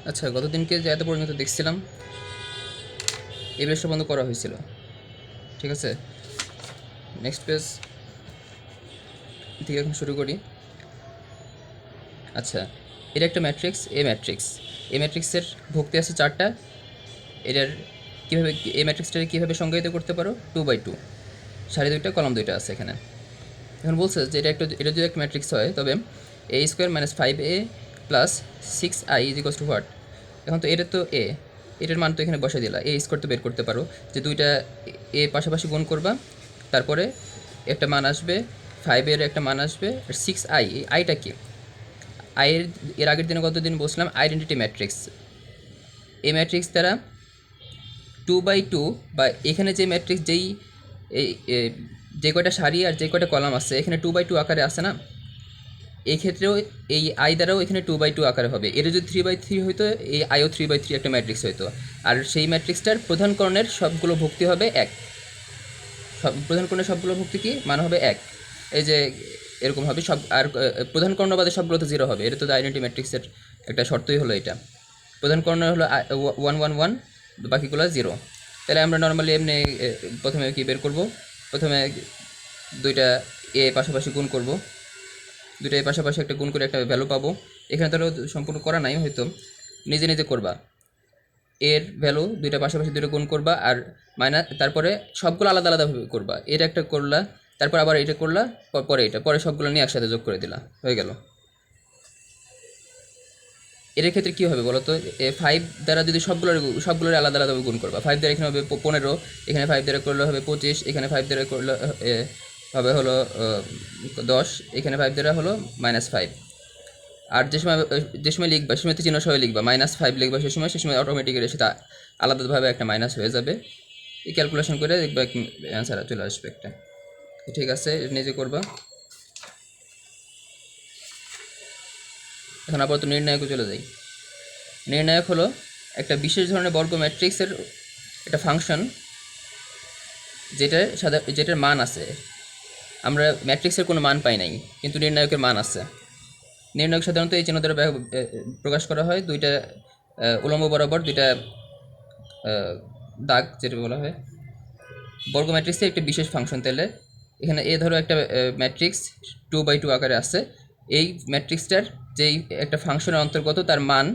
আচ্ছা, গতদিনকে যে এত পর্যন্ত দেখছিলাম এই পেজটা বন্ধ করা হয়েছিল, ঠিক আছে। নেক্সট পেজ থেকে এখন শুরু করি। আচ্ছা, এটা একটা ম্যাট্রিক্স, এ ম্যাট্রিক্সের ভুক্তি আছে 4টা। এটার কীভাবে এই ম্যাট্রিক্সটাকে কীভাবে সংজ্ঞায়িত করতে পারো? 2x2, সারি 2টা কলাম 2টা আছে এখানে। এখন বলছে যে এটা যদি একটা ম্যাট্রিক্স হয় তবে a² - 5a plus 6i ইজিকলস two what. এখন তো এটা তো এ, এটার মান তো এখানে বসে দিলা, a² তো বের করতে পারো যে দুইটা এ পাশাপাশি গুণ করবা, তারপরে একটা মান আসবে 5 এর একটা মান আসবে, আর 6i, এই আইটা কি? এর আগের দিনে কতদিন বলছিলাম আইডেন্টিটি ম্যাট্রিক্স। এই ম্যাট্রিক্স দ্বারা 2x2 বা এখানে যে ম্যাট্রিক্স যেই এই যে কয়টা সারি আর যে কয়টা কলাম আছে এখানে 2x2 আকারে আছে না, এই ক্ষেত্রেও এই আই দ্বারাও এখানে 2x2 আকারে হবে। এটা যদি 3x3 হইতো, এই আইও 3x3 একটা ম্যাট্রিক্স হইতো। আর সেই ম্যাট্রিক্সটার প্রধান কর্ণের সবগুলো ভুক্তি হবে 1। প্রধান কর্ণের সবগুলো ভুক্তি কি মান হবে 1। এই যে এরকম হবে সব, আর প্রধান কর্ণ বাদে সবগুলো তো 0 হবে। এটা তো আইডেন্টি ম্যাট্রিক্সের একটা শর্তই হলো এটা। প্রধান কর্ণ হলো 1 1 1, বাকিগুলো 0। তাহলে আমরা নর্মালি এমনি প্রথমে কি বের করব? প্রথমে দুইটা এ পাশাপাশি গুণ করব, দুইটা এ পাশাপাশি একটা গুণ করে একটা ভ্যালু পাবো। এখানে ধরো সম্পূর্ণ করা নাই, হয়তো নিজে নিজে করবা। এর ভ্যালু দুইটা পাশাপাশি দুটো গুণ করবা, আর মাইনাস, তারপরে সবগুলো আলাদা আলাদাভাবে করবা। এর একটা করলা, তারপর আবার এটা করলা, পরে এটা, পরে সবগুলো নিয়ে একসাথে যোগ করে দিলা, হয়ে গেল। এর ক্ষেত্রে কী হবে বলো তো? 5 দ্বারা যদি সবগুলোর আলাদা আলাদাভাবে গুণ করবা, 5 দ্বারা এখানে হবে 15, এখানে 5 দ্বারা করলে হবে 25, এখানে 5 দ্বারা করলে হবে হলো 10, এখানে 5 দ্বারা হলো -5। আর যে সময় লিখবা সে সময় তো চিহ্ন সহ লিখবা, -5 লিখবা সে সময় অটোমেটিক্যালি সেটা আলাদাভাবে একটা মাইনাস হয়ে যাবে। এই ক্যালকুলেশন করে দেখবা অ্যান্সার চলে আসবে একটা। ঠিক আছে, নিজে করবা। এখন আপাতত নির্ণায়কে চলে যাই। নির্ণায়ক হলো একটা বিশেষ ধরনের বর্গ ম্যাট্রিক্সের একটা ফাংশন, যেটার মান আছে। আমরা ম্যাট্রিক্সের কোনো মান পাই নাই, কিন্তু নির্ণায়কের মান আছে। নির্ণায়ক সাধারণত এই চিহ্ন দ্বারা প্রকাশ করা হয়, দুইটা উলম্ব বরাবর দুইটা দাগ, যেটা বলা হয় বর্গ ম্যাট্রিক্সের একটি বিশেষ ফাংশন। তাহলে এখানে ধরো একটা ম্যাট্রিক্স 2x2 আকারে আছে। এই ম্যাট্রিক্সটার যেই একটা ফাংশনের অন্তর্গত তার মান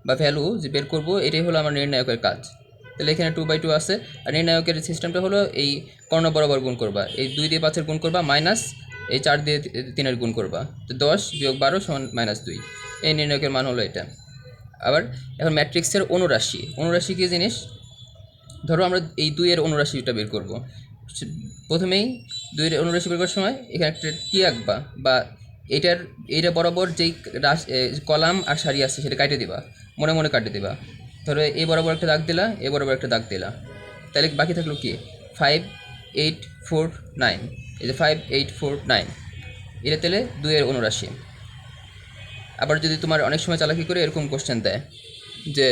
বা ভ্যালু যে বের করবো, এটাই হলো আমার নির্ণায়কের কাজ। তাহলে এখানে 2x2 আছে, আর নির্ণায়কের সিস্টেমটা হলো এই কর্ণ বরাবর গুণ করবা, এই 2 দিয়ে 5-এর গুণ করবা, মাইনাস এই 4 দিয়ে 3-এর গুণ করবা, তো 10 - 12 = -2। এই নির্ণায়কের মান হলো এটা। আবার এখন ম্যাট্রিক্সের অনুরাশি কী জিনিস? ধরো আমরা এই 2-এর অনুরাশিটা বের করব। প্রথমেই 2-এর অনুরাশি বের করার সময় এখানে একটা টি আঁকবা, বা এইটা বরাবর যেই কলাম আর সারি আছে সেটা কাটে দিবা, মনে মনে কাটে দিবা। ধরো এ বরাবর একটা দাগ দিলা, এ বরাবর একটা দাগ দিলা, তাহলে বাকি থাকলো কি 5 8 4 9। এই যে 5 8 4 9, এটা তাহলে 2-এর অনুরাশি। আবার যদি তোমার অনেক সময় চালাকি করে এরকম কোশ্চেন দেয় যে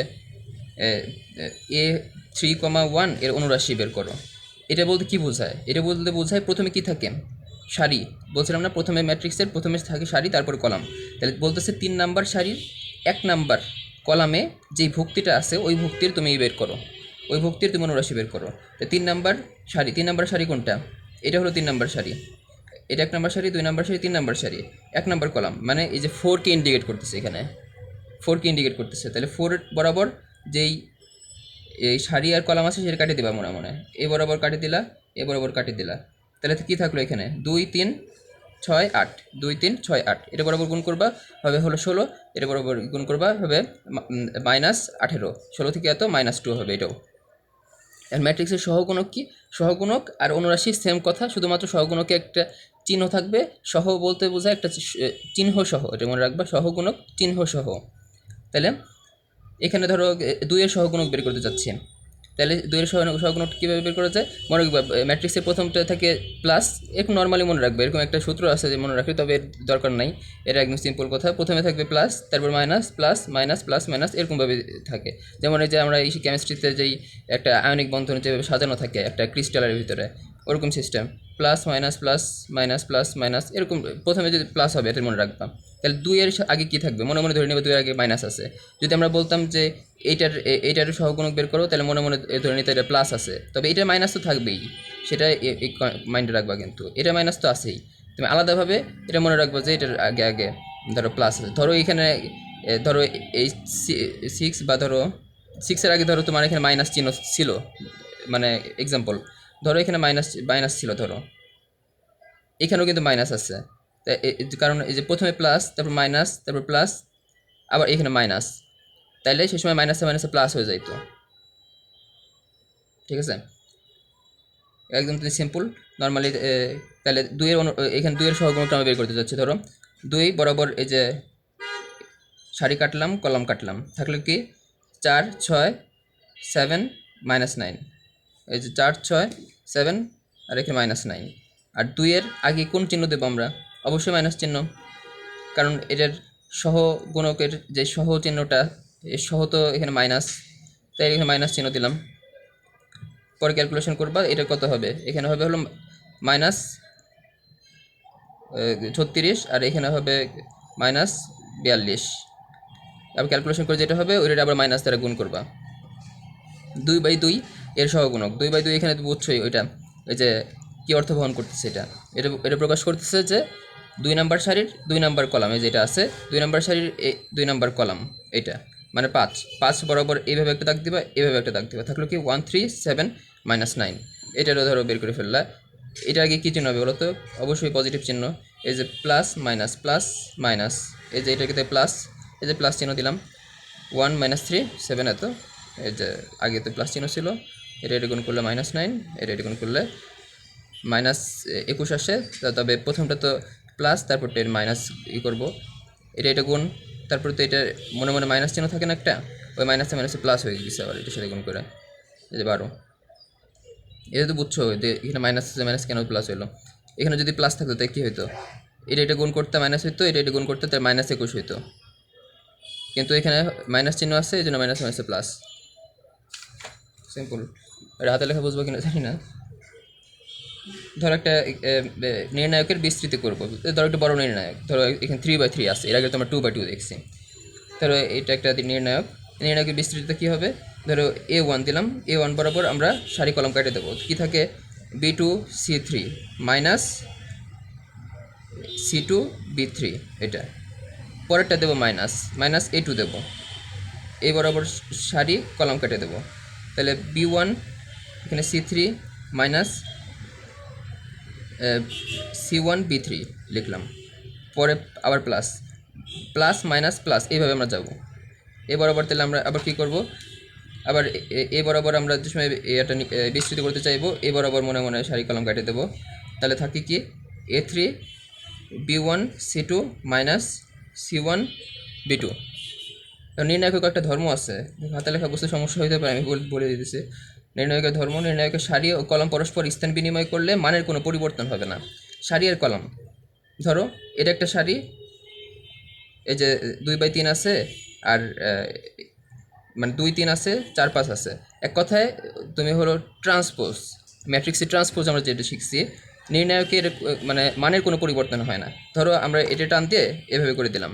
a3,1 এর অনুরাশি বের করো, এটা বলতে কি বোঝায়? এটা বলতে বোঝায় প্রথমে কি থাকে, সারি। বলছিলাম না প্রথমে ম্যাট্রিক্সের প্রথমে থাকে সারি, তারপর কলাম। তাহলে বলতেছে 3 নাম্বার সারির 1 নাম্বার কলামে যেই ভুক্তিটা আছে ওই ভুক্তির তুমি বের করো, ওই ভুক্তির তুমি অনুরাশি বের করো। তো 3 নাম্বার সারি কোনটা? এটা হলো 3 নাম্বার সারি, এটা 1 নাম্বার সারি, 2 নাম্বার সারি, 3 নাম্বার সারি, 1 নাম্বার কলাম। মানে এই যে 4কে ইন্ডিকেট করতেছে, এখানে 4কে ইন্ডিকেট করতেছে। তাহলে 4 বরাবর যেই এই সারি আর কলাম আছে সেটা কাটে দিবা মনে মনে, এ বরাবর কাটে দিলা, এ বরাবর কাটে দিলা। তাহলে কী থাকলো এখানে 2 3 6 8, 2 3 6 8, এটা বরাবর গুণ করবা হবে হলো 16, এটা বরাবর গুণ করবা হবে -18, 16 থেকে এত -2 হবে এটাও। আর ম্যাট্রিক্সের সহগুণক কি? সহগুণক আর অনুরাশি সেম কথা, শুধুমাত্র সহগুণকে একটা চিহ্ন থাকবে। সহ বলতে বোঝায় একটা চিহ্ন সহ, এটা মনে রাখবা, সহগুণক চিহ্ন সহ। তাহলে এখানে ধরো 2-এর সহগুণক বের করতে চাচ্ছি, তাহলে 2-এর সহগুণক কীভাবে বের করা যায়? মনে রাখবা ম্যাট্রিক্সের প্রথমটা থাকে প্লাস, একটু নর্মালি মনে রাখবে, এরকম একটা সূত্র আছে যে মনে রাখবে, তবে দরকার নাই, এটা একদম সিম্পল কথা। প্রথমে থাকবে প্লাস, তারপর minus, plus minus, plus minus, এরকমভাবে থাকে। যেমন এই যে আমরা এই কেমিস্ট্রিতে যেই একটা আয়নিক বন্ধন যেভাবে সাজানো থাকে একটা ক্রিস্টালের ভিতরে, ওরকম system, plus minus plus minus plus minus, এরকম প্রথমে যদি প্লাস হবে এটা মনে রাখবা। তাহলে 2-এর আগে কী থাকবে, মনে মনে ধরে নেবে 2-এর আগে মাইনাস আছে। যদি আমরা বলতাম যে এইটার সহগুণক বের করো, তাহলে মনে মনে ধরে নিতে এটা প্লাস আছে, তবে এটা মাইনাস তো থাকবেই, সেটা মাইন্ডে রাখবা। কিন্তু এটা মাইনাস তো আছেই, তুমি আলাদাভাবে এটা মনে রাখবো যে এটার আগে আগে ধরো প্লাস আছে। ধরো এখানে ধরো এই 6, বা ধরো 6-এর আগে ধরো তোমার এখানে মাইনাস চিহ্ন ছিল, মানে এক্সাম্পল ধরো এখানে মাইনাস মাইনাস ছিল, ধরো এখানেও কিন্তু মাইনাস আছে। তাই কারণ এই যে প্রথমে প্লাস, তারপর মাইনাস, তারপর প্লাস, আবার এখানে মাইনাস, তাইলে সেই সময় মাইনাসে মাইনাসে প্লাস হয়ে যাইতো। ঠিক আছে, একদম তুমি সিম্পল নর্মালি। তাহলে 2-এর এখানে 2-এর সহগুণকটা আমি বের করতে যাচ্ছি। ধরো 2 বরাবর এই যে সারি কাটলাম, কলাম কাটলাম, থাকলো কি 4, 6, 7, -9। এই যে 4, 6, 7, আর এখানে -9। আর 2-এর আগে কোন চিহ্ন দেবো আমরা? অবশ্যই মাইনাস চিহ্ন, কারণ এটার সহগুণকের যে সহ চিহ্নটা, এর সহ তো এখানে মাইনাস, তাই এখানে মাইনাস চিহ্ন দিলাম। পরে ক্যালকুলেশন করবা, এটা কত হবে, এখানে হবে হলো -36, আর এখানে হবে -42। আবার ক্যালকুলেশন করে যেটা হবে ওইটা আবার মাইনাস দ্বারা গুণ করবা। 2/2 এর সহগুণক, 2/2 এখানে তো বুঝছোই ওইটা, ওই যে কী অর্থ বহন করতেছে, এটা এটা এটা প্রকাশ করতেছে যে 2 নাম্বার সারির 2 নাম্বার কলাম, এই যেটা আছে 2 নাম্বার সারির 2 নাম্বার কলাম, এটা মানে 5 বরাবর এইভাবে একটা দাগ দিবা, এইভাবে একটা দাগ দিবা, থাকলো কি 1, 3, 7, -9। এটারও ধরো বের করে ফেললা। এটা আগে কী চিহ্ন হবে বলো তো? অবশ্যই পজিটিভ চিহ্ন। এই যে প্লাস মাইনাস প্লাস মাইনাস, এই যে এটাকে প্লাস, এই যে প্লাস চিহ্ন দিলাম, 1, -3, 7, এত। এই যে আগে তো প্লাস চিহ্ন ছিল, এটা গুণ করলে -9, এটা গুণ করলে -21 আসে। তবে প্রথমটা তো প্লাস, তারপর এর মাইনাস করবো, এটা গুণ, তারপর তো এটা মনে মনে মাইনাস চিহ্ন থাকে না একটা, ওই মাইনাসে মাইনাসে প্লাস হয়ে গেছে আবার এটার সাথে গুণ করে। এই যে 12, এটা তো বুঝছো যে এখানে মাইনাস মাইনাস কেন প্লাস হলো। এখানে যদি প্লাস থাকতো তাই কী হইতো, এটা গুণ করতে মাইনাস হইতো, এটা গুণ করতে তার -21 হইতো, কিন্তু এখানে মাইনাস চিহ্ন আছে, এই জন্য মাইনাস মাইনাসে প্লাস। সিম্পল। এটা হাতে লেখা বুঝবো কিনা জানি না। ধরো একটা নির্ণায়কের বিস্তৃতি করবো, ধরো একটা বড় নির্ণায়ক, ধরো এখানে 3/3 আছে, এর আগে তো আমরা 2/2 দেখছি। ধরো এটা একটা নির্ণায়কের বিস্তৃতিতে কী হবে, ধরো A1 দিলাম, A1 বরাবর আমরা সারি কলম কাটে দেবো, কী থাকে B2, C3 minus C2, B3, এটা পরেরটা দেবো মাইনাস A2 দেবো, এই বরাবর সারি কলম কেটে দেবো, তাহলে B1 এখানে C3 মাইনাস C1, B3 লিখলাম, পরে আবার প্লাস প্লাস মাইনাস প্লাস, এইভাবে আমরা যাব। এ বরাবর তাহলে আমরা আবার কী করব, আবার এ বরাবর আমরা যে সময় এটা বিস্তৃত করতে চাইবো, এ বরাবর মনে মনে সারি কলম কেটে দেবো, তাহলে থাকে কি A3, B1, C2 minus C1, B2। নির্ণায়কের একটা ধর্ম আছে, হাতে লেখা বুঝতে সমস্যা হতে পারে, আমি বলে দিতেছি। নির্ণায়কের ধর্ম, নির্ণায়কের সারি ও কলম পরস্পর স্থান বিনিময় করলে মানের কোনো পরিবর্তন হবে না। সারি আর কলম, ধরো এটা একটা সারি, এই যে 2/3 আছে, আর মানে 2, 3 আছে, 4, 5 আছে। এক কথায় তুমি হলো ট্রান্সপোজ, ম্যাট্রিক্সের ট্রান্সপোজ আমরা যেটা শিখছি, নির্ণায়কের মানে মানের কোনো পরিবর্তন হয় না। ধরো আমরা এটা টান দিয়ে এভাবে করে দিলাম,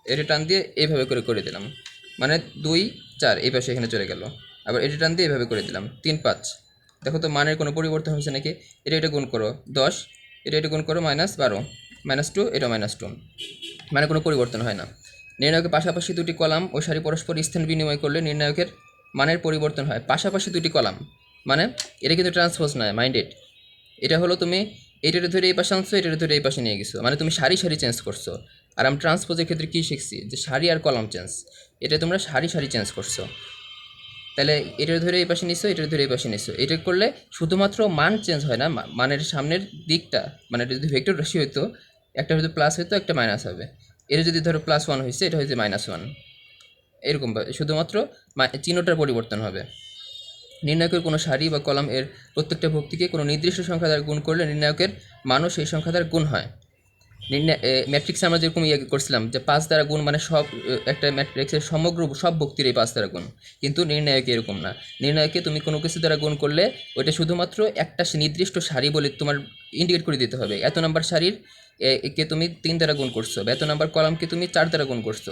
এটা টান দিয়ে এইভাবে করে দিলাম, মানে 2, 4 এই পাশে এখানে চলে গেল, আবার এটা টান দিয়ে এইভাবে করে দিলাম 3, 5। দেখো তো মানের কোনো পরিবর্তন হয়েছে নাকি? এটা গুণ করো 10, এটা গুণ করো -12, -2, এটা -2, মানে কোনো পরিবর্তন হয় না। নির্ণায়কের পাশাপাশি দুটি কলাম ও সারি পরস্পর স্থান বিনিময় করলে নির্ণায়কের মানের পরিবর্তন হয়। পাশাপাশি দুটি কলাম মানে এটা কিন্তু ট্রান্সপোজ নয়, মাইন্ডেড। এটা হলো তুমি এইটারে ধরে এই পাশে আনছো, এটারে ধরে এই পাশে নিয়ে গেছো, মানে তুমি সারি চেঞ্জ করছো। আর আমি ট্রান্সপোজের ক্ষেত্রে কী শিখছি, যে সারি আর কলাম চেঞ্জ, এটা তোমরা সারি চেঞ্জ করছো। তাহলে এটার ধরে এই পাশে নিছো, এটার ধরে এই পাশে নিছো, এটা করলে শুধুমাত্র মান চেঞ্জ হয় না, মানের সামনের দিকটা, মানে যদি ভেক্টর রাশি হইতো, একটা হয়তো প্লাস হইতো, একটা মাইনাস হবে। এটা যদি ধরো +1 হয়েছে, এটা হয়েছে -1, এরকম শুধুমাত্র চিহ্নটার পরিবর্তন হবে। নির্ণায়কের কোনো সারি বা কলাম এর প্রত্যেকটা ভক্তিকে কোনো নির্দিষ্ট সংখ্যা দ্বারা গুণ করলে নির্ণায়কের মানও সেই সংখ্যা দ্বারা গুণ হয়। ম্যাট্রিক্সে আমরা যেরকম ইয়ে করছিলাম যে 5 দ্বারা গুণ মানে সব একটা ম্যাট্রিক্সের সমগ্র সব ভুক্তির এই 5 দ্বারা গুণ, কিন্তু নির্ণায়কে এরকম না। নির্ণায়কে তুমি কোনো কিছু দ্বারা গুণ করলে ওইটা শুধুমাত্র একটা নির্দিষ্ট সারি বলে তোমার ইন্ডিকেট করে দিতে হবে, এত নাম্বার সারির কে তুমি 3 দ্বারা গুণ করছো, বা এত নাম্বার কলামকে তুমি 4 দ্বারা গুণ করছো।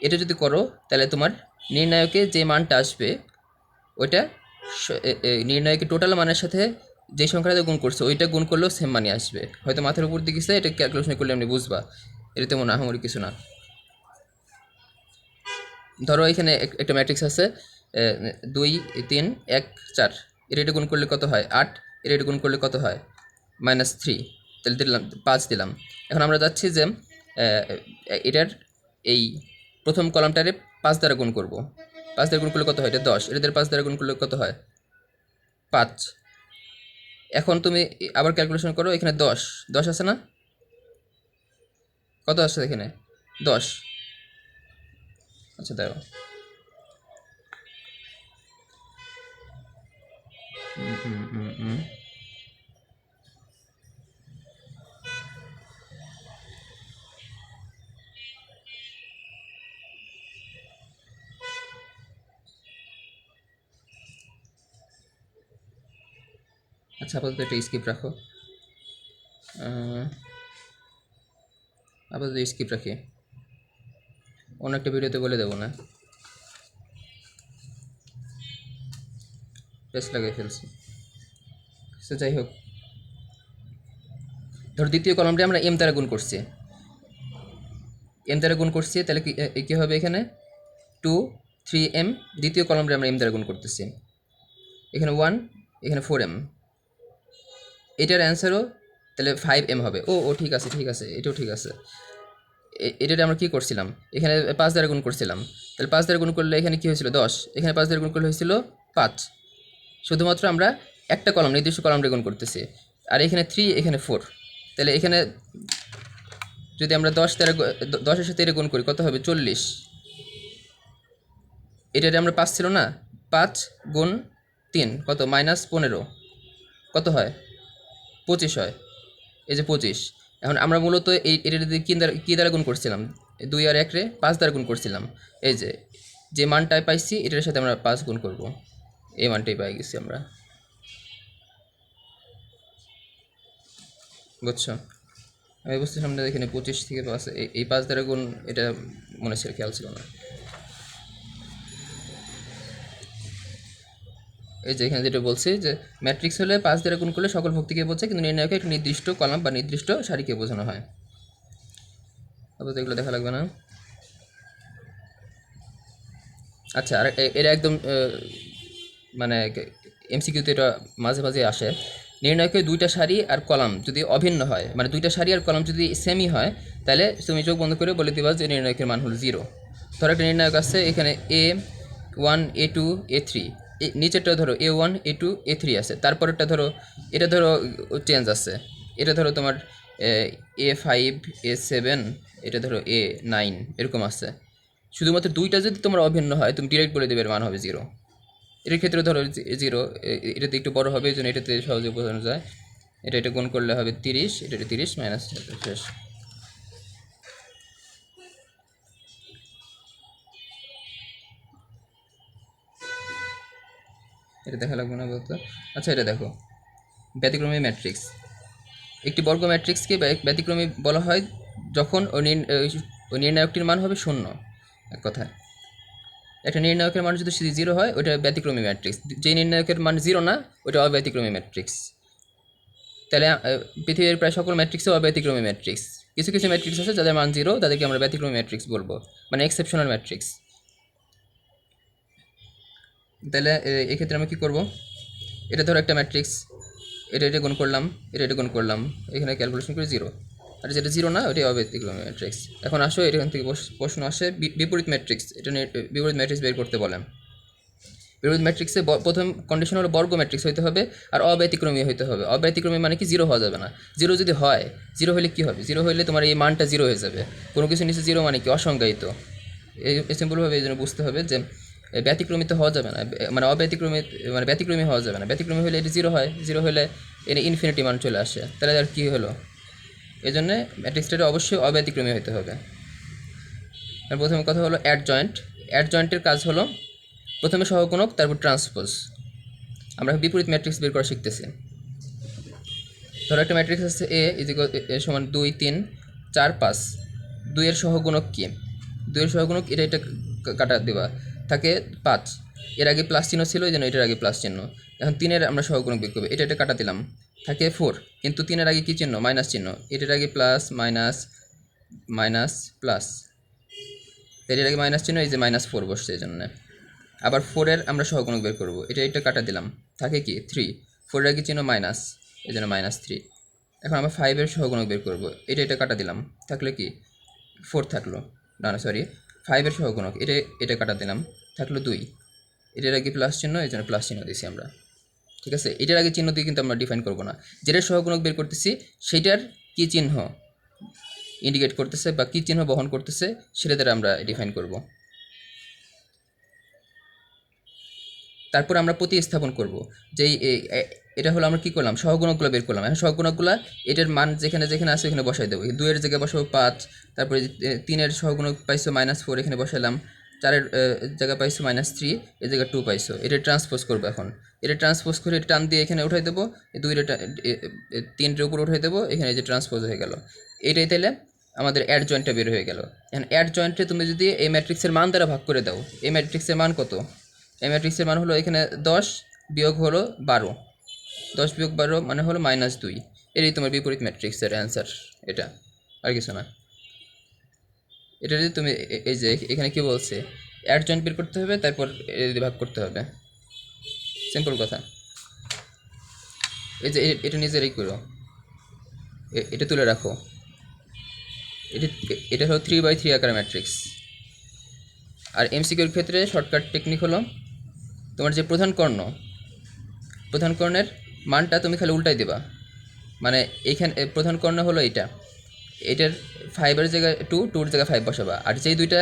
এটা যদি করো তাহলে তোমার নির্ণায়কে যে মানটা আসবে ওইটা নির্ণায়কের টোটাল মানের সাথে যে সংখ্যাটা গুণ করছো ওইটা গুণ করলেও সেম মানই আসবে। হয়তো মাথার উপর দিয়ে গেছে, এটা ক্যালকুলেশন করলে এমনি বুঝবা, এটা তেমন আহামরি কিছু না। ধরো এখানে একটা ম্যাট্রিক্স আছে 2 3 1 4, এটা গুণ করলে কত হয় 8, এটা গুণ করলে কত হয় -3, তাহলে দিলাম 5 দিলাম। এখন আমরা যাচ্ছি যে এটার এই প্রথম কলামটারে 5 দ্বারা গুণ করব। 5 দ্বারা গুণ করলে কত হয়, এটা 10, এটাদের 5 দ্বারা গুণ করলে কত হয় 5। এখন তুমি আবার ক্যালকুলেশন করো, এখানে 10 10 আছে না, কত আসছে এখানে 10। আচ্ছা দাঁড়াও, আচ্ছা আপাতত এটা স্কিপ রাখো, আপাতত স্কিপ রাখি, অন্য একটা ভিডিওতে বলে দেবো না, বেশ লাগিয়ে ফেলছি। সে যাই হোক, ধর দ্বিতীয় কলমটা আমরা এম দ্বারা গুণ করছি, এম দ্বারা গুণ করছি, তাহলে কী হবে এখানে 2 3m, দ্বিতীয় কলমটা আমরা এম দ্বারা গুণ করতেছি, এখানে 1, এখানে 4m, এটার অ্যান্সারও তাহলে 5m হবে। ও ও ঠিক আছে ঠিক আছে, এটাও ঠিক আছে। এটাতে আমরা কী করছিলাম, এখানে 5 দ্বারা গুণ করছিলাম, তাহলে 5 দ্বারা গুণ করলে এখানে কী হয়েছিল 10, এখানে 5 দ্বারা গুণ করলে হয়েছিল 5। শুধুমাত্র আমরা একটা কলম নির্দিষ্ট কলমটা গুণ করতেছি, আর এখানে 3 এখানে 4, তাহলে এখানে যদি আমরা 10-এর সাথে এটা গুণ করি কত হবে 40। এটাতে আমরা 5 ছিল না, 5 গুণ 3 কত -15, কত হয় 25 হয়, এই যে 25। এখন আমরা মূলত এটা দিয়ে কী দ্বারা গুণ করছিলাম, 2 আর 1 রে 5 দ্বারা গুণ করছিলাম, এই যে মানটাই পাইছি এটার সাথে আমরা 5 গুণ করব, এই মানটাই পাই গেছি আমরা, বুঝছো। আমি বুঝতেছিলাম না এখানে 25 থেকে 5 এই 5 দ্বারা গুণ, এটা মনে ছিল, খেয়াল ছিল না। এই যে এখানে যেটা বলছি যে ম্যাট্রিক্স হলে 5 দ্বারা গুণ করলে সকল ভুক্তিকে বোঝায়, কিন্তু নির্ণায়কে একটা নির্দিষ্ট কলাম বা নির্দিষ্ট সারিকে বোঝানো হয়। আপাতত এগুলো দেখা লাগবে না। আচ্ছা, আর এটা একদম মানে এমসিকিউতে এটা মাঝে মাঝে আসে, নির্ণায়কে দুইটা সারি আর কলাম যদি অভিন্ন হয়, মানে দুইটা সারি আর কলাম যদি সেমই হয়, তাহলে তুমি চোখ বন্ধ করে বলে দিবা যে নির্ণায়কের মান হলো 0। ধরো একটা নির্ণায়ক আছে এখানে A1 A2 A3, নিচেরটা ধরো A1 A2 A3 আছে, তারপরেরটা ধরো এটা ধরো চেঞ্জ আছে, এটা ধরো তোমার A5 A7, এটা ধরো A9, এরকম আছে। শুধুমাত্র দুইটা যদি তোমার অভিন্ন হয় তুমি ডিরেক্ট বলে দেবে এর মান হবে 0। এটার ক্ষেত্রে ধরো 0, এটাতে একটু বড় হবে, এই জন্য এটাতে সহজে বোঝানো যায়। এটা গুণ করলে হবে 30, এটা 30 মাইনাস শেষ। এটা দেখা লাগবে না বলতে। আচ্ছা এটা দেখো, ব্যতিক্রমী ম্যাট্রিক্স। একটি বর্গ ম্যাট্রিক্সকে ব্যতিক্রমী বলা হয় যখন ওই নির্ণায়কটির মান হবে 0। এক কথায় একটা নির্ণায়কের মান যদি 0 হয় ওইটা ব্যতিক্রমী ম্যাট্রিক্স, যে নির্ণায়কের মান 0 না ওইটা অব্যতিক্রমী ম্যাট্রিক্স। তাহলে পৃথিবীর প্রায় সকল ম্যাট্রিক্সও অব্যতিক্রমী ম্যাট্রিক্স। কিছু কিছু ম্যাট্রিক্স আছে যাদের মান 0, তাদেরকে আমরা ব্যতিক্রমী ম্যাট্রিক্স বলবো, মানে এক্সেপশনাল ম্যাট্রিক্স। তাহলে এক্ষেত্রে আমরা কী করবো, এটা ধরো একটা ম্যাট্রিক্স, এটা গুণ করলাম, এটা গুণ করলাম, এখানে ক্যালকুলেশন করে 0, আর যেটা 0 না ওইটাই অব্যতিক্রমী ম্যাট্রিক্স। এখন আসো এখান থেকে প্রশ্ন আসে বিপরীত ম্যাট্রিক্স, এটা নিয়ে বিপরীত ম্যাট্রিক্স বের করতে বলেন। বিপরীত ম্যাট্রিক্সে প্রথম কন্ডিশন হলো বর্গ ম্যাট্রিক্স হইতে হবে আর অব্যতিক্রমী হইতে হবে। অব্যতিক্রমী মানে কি 0 হওয়া যাবে না। 0 যদি হয়, 0 হলে কী হবে, 0 হলে তোমার এই মানটা 0 হয়ে যাবে। কোনো কিছু নিচে 0 মানে কি অসংজ্ঞায়িত। এই সিম্পলভাবে এই জন্য বুঝতে হবে যে ব্যতিক্রমিত হওয়া যাবে না, মানে অব্যতিক্রমী, মানে ব্যতিক্রমী হওয়া যাবে না। ব্যতিক্রমী হলে এটি 0 হয়, 0 হলে এর ইনফিনিটি মান চলে আসে, তাহলে আর কী হলো, এই জন্য ম্যাট্রিক্সটা অবশ্যই অব্যতিক্রমী হতে হবে। আর প্রথম কথা হলো অ্যাড জয়েন্টের কাজ হলো প্রথমে সহগুণক তারপর ট্রান্সপোজ। আমরা বিপরীত ম্যাট্রিক্স বের করা শিখতেছি। ধরো একটা ম্যাট্রিক্স আছে এ সমান 2 3 4 5। 2 এর সহগুণক কি? 2 এর সহগুণক এটা কাটা দেওয়া থাকে 5। এর আগে প্লাস চিহ্ন ছিল, এই জন্য এটার আগে প্লাস চিহ্ন। এখন 3 এর আমরা সহগুণক বের করবো, এটা কাটা দিলাম, থাকে 4। কিন্তু 3 এর আগে কী চিহ্ন? মাইনাস চিহ্ন। এটার আগে প্লাস মাইনাস মাইনাস প্লাস, এটার আগে মাইনাস চিহ্ন, এই যে -4 বসছে এই জন্য। আবার 4 এর আমরা সহগুণক বের করবো, এটা কাটা দিলাম, থাকে কি 3। 4 এর আগে চিহ্ন মাইনাস, এই জন্য -3। এখন আমরা 5 এর সহগুণক বের করবো, এটা কাটা দিলাম, থাকলে কি 4 থাকলো, না সরি 5 এর সহগুণক এটা কাটা দিলাম, থাকলো 2। এটার আগে প্লাস চিহ্ন, এই জন্য প্লাস চিহ্ন দিয়েছি আমরা। ঠিক আছে, এটার আগে চিহ্ন দিয়ে কিন্তু আমরা ডিফাইন করবো না। যেটার সহগুণক বের করতেছি সেইটার কী চিহ্ন ইন্ডিকেট করতেছে বা কী চিহ্ন বহন করতেছে সেটা দ্বারা আমরা ডিফাইন করব। তারপর আমরা প্রতিস্থাপন করব, যেই এটা হলো আমরা কী করলাম, সহগুণকগুলো বের করলাম। এখন সহগুণকগুলো এটার মান যেখানে যেখানে আছে ওখানে বসাই দেবো। 2 এর জায়গায় বসাবো 5, তারপরে 3 এর সহগুণক পাইছো -4, এখানে বসালাম। 4 এর জায়গায় পাইছো -3, এই জায়গায় 2 পাইছো। এটা ট্রান্সপোজ করবো। এখন এটা ট্রান্সপোজ করে টান দিয়ে এখানে উঠাই দেবো, 3 এর উপর উঠাই দেবো, এখানে যে ট্রান্সপোজ হয়ে গেল। এটাই তাহলে আমাদের অ্যাড জয়েন্টটা বের হয়ে গেল। এখন অ্যাড জয়েন্টে তুমি যদি এই ম্যাট্রিক্সের মান দ্বারা ভাগ করে দাও, এই ম্যাট্রিক্সের মান কত? এই ম্যাট্রিক্সের মান হলো এখানে 10 বিয়োগ হলো 12। 10 বিয়োগ 12 মানে হলো -2। এটাই তোমার বিপরীত ম্যাট্রিক্সের অ্যান্সার। এটা আর কিছু না। এটা যদি তুমি এই যে এখানে কি বলছে, অ্যাড জয়েন্ট বের করতে হবে, তারপর ভাগ করতে হবে, সিম্পল কথা। এই যে এটা নিজেরাই করো, এটা তুলে রাখো। এটা হলো 3/3 আকার ম্যাট্রিক্স। আর এমসিকিউর ক্ষেত্রে শর্টকাট টেকনিক হলো তোমার যে প্রধান কর্ণের মানটা তুমি খালি উল্টাই দেবা। মানে এইখানে প্রধান কর্ণ হলো এটার 5-এর জায়গায় 2, 2-এর জায়গায় 5 বসাবা। আর যেই দুইটা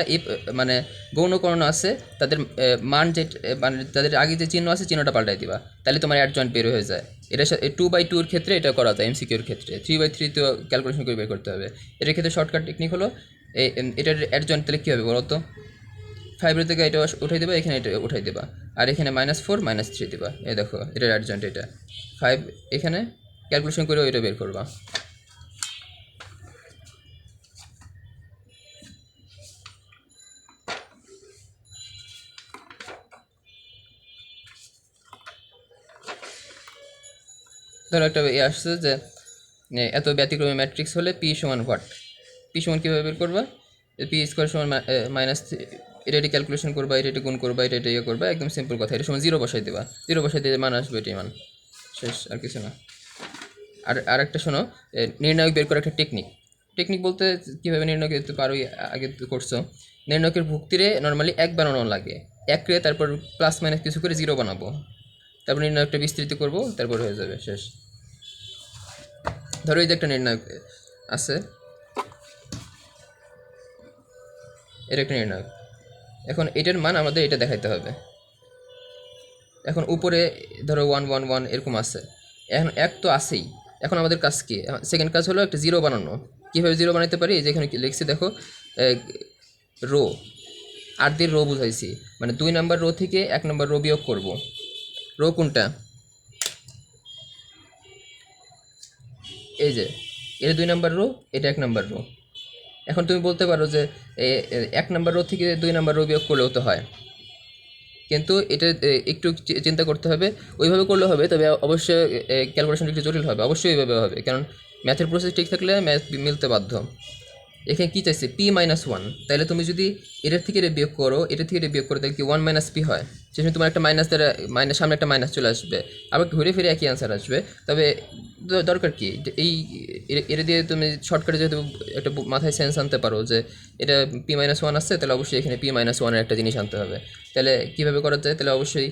মানে গৌণ কর্ণ আছে তাদের মান মানে তাদের আগে যে চিহ্ন আছে চিহ্নটা পাল্টাই দিবা, তাহলে তোমার অ্যাড জয়েন্ট বের হয়ে যায়। এটার সাথে 2/2 এর ক্ষেত্রে এটা করা যায়, এমসিকিউর ক্ষেত্রে 3/3 তো ক্যালকুলেশন করে বের করতে হবে। এটার ক্ষেত্রে শর্টকাট টেকনিক হলো এটার অ্যাড জয়েন্ট তাহলে কী হবে বলো তো? 5-এর থেকে এটা উঠাই দেবা, এখানে এটা উঠাই দেবা, আর এখানে -4 -3 দেবা। এই দেখো এটার অ্যাড জয়েন্ট এটা 5, এখানে ক্যালকুলেশন করে এটা বের করবা। ধরো একটা আসছে যে এত ব্যতিক্রমী ম্যাট্রিক্স হলে পি সমান হোয়াট? পি সমান কীভাবে বের করবা? পি স্কোয়ার সমান -3, এটা ক্যালকুলেশন করবা, এটা গুণ করবা, এটা ইয়ে করবা, একদম সিম্পল কথা। এটা সমান 0 বসাই দেবা, 0 বসাই দিয়ে মান আসবে, এটাই মান, শেষ, আর কিছু না। আর একটা শোনো, নির্ণায়ক বের করার একটা টেকনিক বলতে কীভাবে নির্ণয় করতে পারো, আগে তো করছো। নির্ণয়কের ভুক্তিরে নর্মালি 1 বানানো লাগে, 1 রে তারপর প্লাস মাইনাস কিছু করে 0 বানাবো, তারপর নির্ণয়কটা বিস্তৃত করবো, তারপর হয়ে যাবে, শেষ। ধরো এই যে একটা নির্ণায়ক আছে, এর একটা নির্ণায়ক। এখন এটার মান আমাদের এটা দেখাইতে হবে। এখন উপরে ধরো 1 1 1 এরকম আছে, এখন 1 তো আছেই। এখন আমাদের কাজ কি? সেকেন্ড কাজ হলো একটা 0 বানানো। কীভাবে 0 বানাতে পারি? যেখানে লিখছি দেখো, রো, আর দিয়ে রো বুঝাইছি, মানে 2 নাম্বার রো থেকে 1 নাম্বার রো বিয়োগ করব। রো কোনটা? এই যে এটা 2 নাম্বার রো, এটা 1 নাম্বার রো। এখন তুমি বলতে পারো যে 1 নাম্বার রো থেকে 2 নাম্বার রো বিয়োগ করলেও তো হয়, কিন্তু এটা একটু চিন্তা করতে হবে। ওইভাবে করলে হবে, তবে অবশ্যই ক্যালকুলেশন একটু জটিল হবে, অবশ্যই ওইভাবে হবে, কারণ ম্যাথের প্রসেস ঠিক থাকলে ম্যাথ মিলতে বাধ্য। এখানে কী চাইছে? p-1। তাহলে তুমি যদি এটার থেকে এটা বিয়োগ করো, এটার থেকে এটা বিয়োগ করো, তাহলে কি 1 - p হয়? সেখানে তোমার একটা মাইনাস দ্বারা সামনে একটা মাইনাস চলে আসবে, আবার ঘুরে ফিরে একই অ্যান্সার আসবে। তবে দরকার কি, এই এটা দিয়ে তুমি শর্টকাটে যেহেতু একটা মাথায় সেন্স আনতে পারো যে এটা p-1 আসছে, তাহলে অবশ্যই এখানে p-1 একটা জিনিস আনতে হবে। তাহলে কীভাবে করা যায়? তাহলে অবশ্যই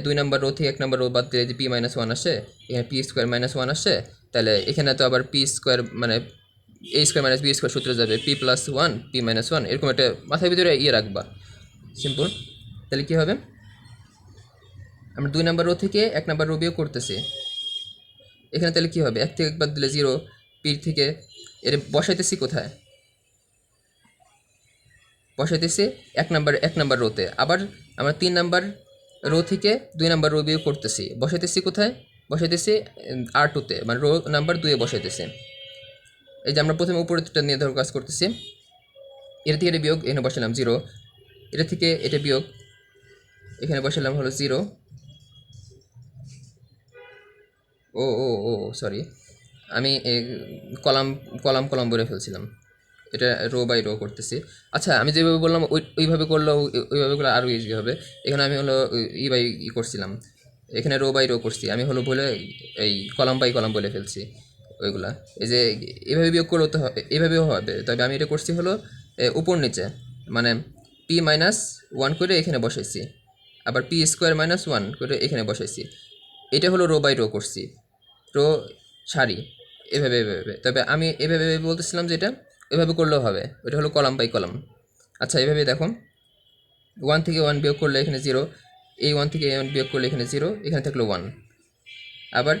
2 নাম্বার রো থেকে 1 নাম্বার রো বাদ দিলে যে p-1 আসে, এখানে p² - 1 আসে, তাহলে এখানে তো আবার p² মানে a² - b² সূত্রে যাবে, p+1 p-1, এরকম একটা মাথার ভিতরে রাখবা, সিম্পল। তাহলে কী হবে? আমরা 2 নাম্বার রো থেকে 1 নাম্বার রো বিয়োগ করতেছি, এখানে তাহলে কী হবে? 1 থেকে 1 বাদ দিলে 0, p থেকে এর বসাইতেছি কোথায়? বসাইতেছি এক নাম্বার রোতে। আবার আমরা 3 নাম্বার রো থেকে 2 নাম্বার রো বিয়োগ করতেছি, বসাইতেছি কোথায়? বসাইতেছি R2-তে, মানে রো নাম্বার 2-এ বসাইতেছি। এই যে আমরা প্রথমে উপরেরটা নিয়ে ধরো কাজ করতেছি, এটা থেকে এটা বিয়োগ, এখানে বসালাম 0, এটা থেকে এটা বিয়োগ, এখানে বসালাম হলো 0। ও ও ও সরি, আমি কলাম কলাম কলাম বলে ফেলছিলাম, এটা রো বাই রো করতেছি। আচ্ছা, আমি যেভাবে বললাম ওইভাবে করলেও, ওইভাবে করলে আরও ইজি হবে। এখানে আমি হলো বাই করছিলাম, এখানে রো বাই রো করছি, আমি হলো বলে এই কলাম বাই কলাম বলে ফেলছি ওইগুলা। এই যে এভাবে বিয়োগ করলেও তো এভাবেও হবে, তবে আমি এটা করছি হলো উপর নিচে, মানে p-1 করে এখানে বসাইছি, আবার p² - 1 করে এখানে বসাইছি। এটা হলো রো বাই রো করছি, রো সারি, এভাবে এভাবে। তবে আমি এভাবে বলতেছিলাম যে এটা এভাবে করলেও হবে, ওটা হলো কলাম বাই কলাম। আচ্ছা, এভাবে দেখো, 1 থেকে 1 বিয়োগ করলে এখানে 0, এই 1 থেকে 1 বিয়োগ করলে এখানে 0, এখানে থাকলো 1। আবার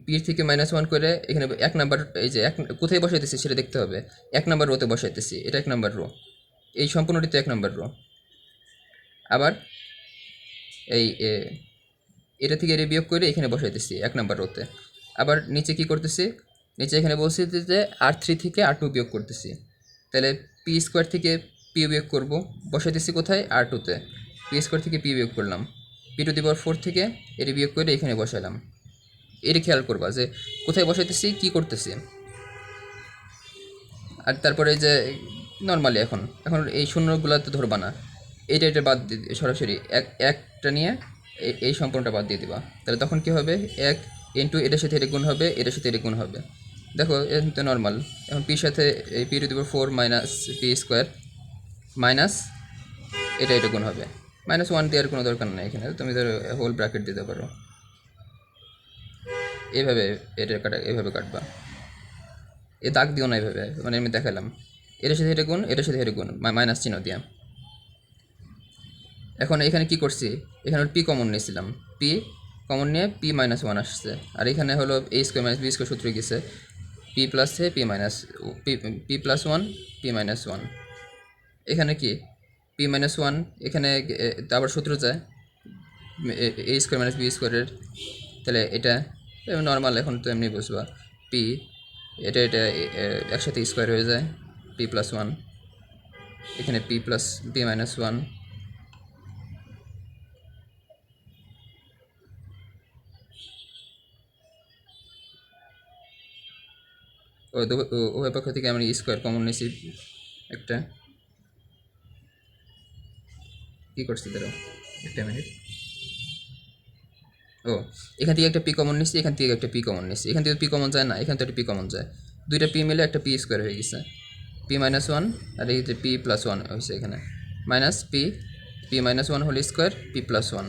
পি থেকে -1 করে এখানে এক নাম্বার, এই যে কোথায় বসাইতেছি সেটা দেখতে হবে, 1 নাম্বার রোতে বসাইতেছি, এটা 1 নাম্বার রো, এই সম্পূর্ণটিতে 1 নাম্বার রো। আবার এই এটা থেকে এটা বিয়োগ করে এখানে বসাইতেছি 1 নাম্বার রোতে। আবার নিচে কি করতেছি, নিচে এখানে বলছি যে R3 থেকে R2 বিয়োগ করতেছি, তাহলে p² থেকে p বিয়োগ করব, বসাইতেছি কোথায়? R2-তে, p² থেকে p বিয়োগ করলাম, p⁴ থেকে এটা বিয়োগ করে এখানে বসালাম। এটা খেয়াল করবা যে কোথায় বসাইতেছি, কি করতেছি। আর তারপরে যে নর্মালি এখন এখন এই শূন্যগুলোতে ধরবা না, এটা বাদ দিয়ে সরাসরি একটা নিয়ে এই সম্পূর্ণটা বাদ দিয়ে দিবা, তাহলে তখন কি হবে, 1 ইন্টু এটার সাথে এটা গুণ হবে, এটার সাথে এটা গুণ হবে। দেখো এখন তো নর্মাল, এখন পির সাথে এই p⁴ মাইনাস p² মাইনাস এটা গুণ হবে, -1 দেওয়ার কোনো দরকার নেই এখানে, তুমি ধরো হোল ব্র্যাকেট দিতে পারো, এভাবে এটা এভাবে কাটবা, এ দাগ দিও না এভাবে, মানে আমি দেখালাম এটার সাথে এটা গুণ, এটার সাথে এটা গুণ, মাইনাস চিহ্ন দিয়া। এখন এখানে কি করছি, এখানে পি কমন নিয়েছিলাম, পি কমন নিয়ে p-1 আসছে, আর এখানে হলো a² - b² সূত্র গেছে, p+1 p-1। এখানে কি p-1, এখানে আবার সূত্র যায় a² - b², তাহলে এটা নর্মাল, এখন তো এমনি বুঝবা, পি এটা একসাথে স্কোয়ার হয়ে যায়, p+1, এখানে p+p-1। উভয় পক্ষ থেকে আমরা স্কোয়ার কমন নিয়েছি একটা, কী করছি ধরো একটা মিনিট, ও এখান থেকে একটা পি কমন নিচ্ছি, এখান থেকে একটা পি কমন নিচ্ছি, এখান থেকে পি কমন যায় না, এখান থেকে একটা পি কমন যায়, দুইটা পি মিলে একটা p² হয়ে গেছে, p-1, আর এই যে p+1 হয়েছে এখানে, minus p p-1 whole square p+1।